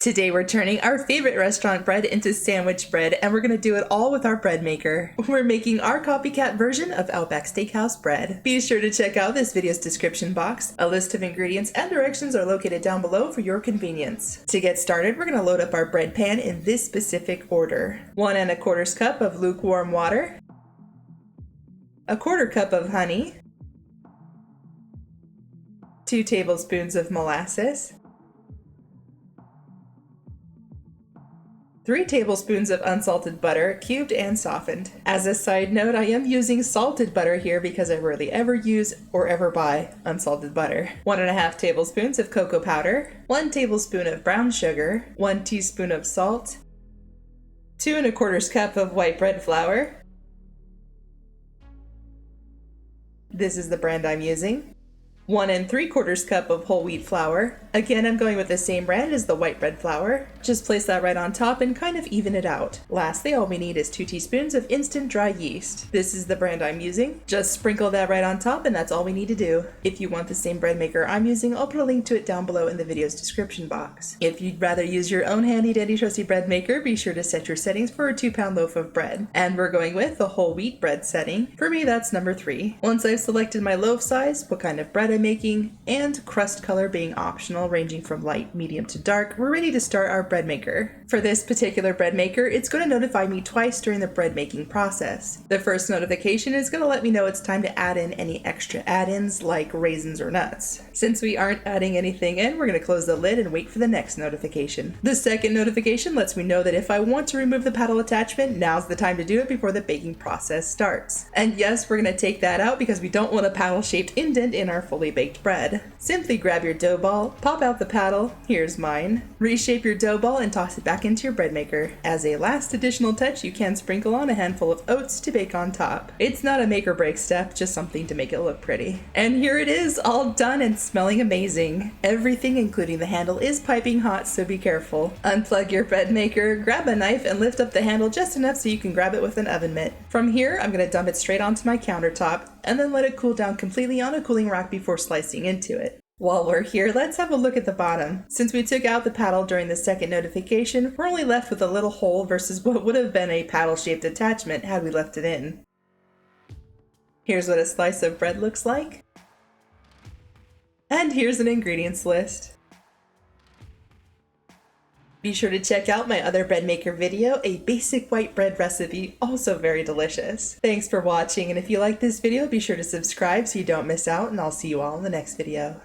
Today we're turning our favorite restaurant bread into sandwich bread, and we're going to do it all with our bread maker. We're making our copycat version of Outback Steakhouse bread. Be sure to check out this video's description box. A list of ingredients and directions are located down below for your convenience. To get started, we're going to load up our bread pan in this specific order. 1 1/4 cup of lukewarm water, 1/4 cup of honey, 2 tablespoons of molasses, 3 tablespoons of unsalted butter, cubed and softened. As a side note, I am using salted butter here because I rarely ever use or ever buy unsalted butter. 1 1/2 tablespoons of cocoa powder, 1 tablespoon of brown sugar, 1 teaspoon of salt, 2 1/4 cup of white bread flour. This is the brand I'm using. 1 3/4 cup of whole wheat flour. Again, I'm going with the same brand as the white bread flour. Just place that right on top and kind of even it out. Lastly, all we need is 2 teaspoons of instant dry yeast. This is the brand I'm using. Just sprinkle that right on top and that's all we need to do. If you want the same bread maker I'm using, I'll put a link to it down below in the video's description box. If you'd rather use your own handy dandy trusty bread maker, be sure to set your settings for a 2-pound loaf of bread. And we're going with the whole wheat bread setting. For me, that's number 3. Once I've selected my loaf size, what kind of bread I'm making, and crust color being optional, ranging from light, medium to dark, we're ready to start our bread maker. For this particular bread maker, it's going to notify me twice during the bread making process. The first notification is going to let me know it's time to add in any extra add-ins like raisins or nuts. Since we aren't adding anything in, we're going to close the lid and wait for the next notification. The second notification lets me know that if I want to remove the paddle attachment, now's the time to do it before the baking process starts. And yes, we're going to take that out because we don't want a paddle-shaped indent in our fully baked bread. Simply grab your dough ball, pop out the paddle, here's mine, reshape your dough ball and toss it back into your bread maker. As a last additional touch, you can sprinkle on a handful of oats to bake on top. It's not a make or break step, just something to make it look pretty. And here it is, all done and smelling amazing. Everything, including the handle, is piping hot, so be careful. Unplug your bread maker, grab a knife and lift up the handle just enough so you can grab it with an oven mitt. From here, I'm going to dump it straight onto my countertop and then let it cool down completely on a cooling rack before slicing into it. While we're here, let's have a look at the bottom. Since we took out the paddle during the second notification, we're only left with a little hole versus what would have been a paddle-shaped attachment had we left it in. Here's what a slice of bread looks like. And here's an ingredients list. Be sure to check out my other bread maker video, a basic white bread recipe, also very delicious. Thanks for watching, and if you like this video, be sure to subscribe so you don't miss out, and I'll see you all in the next video.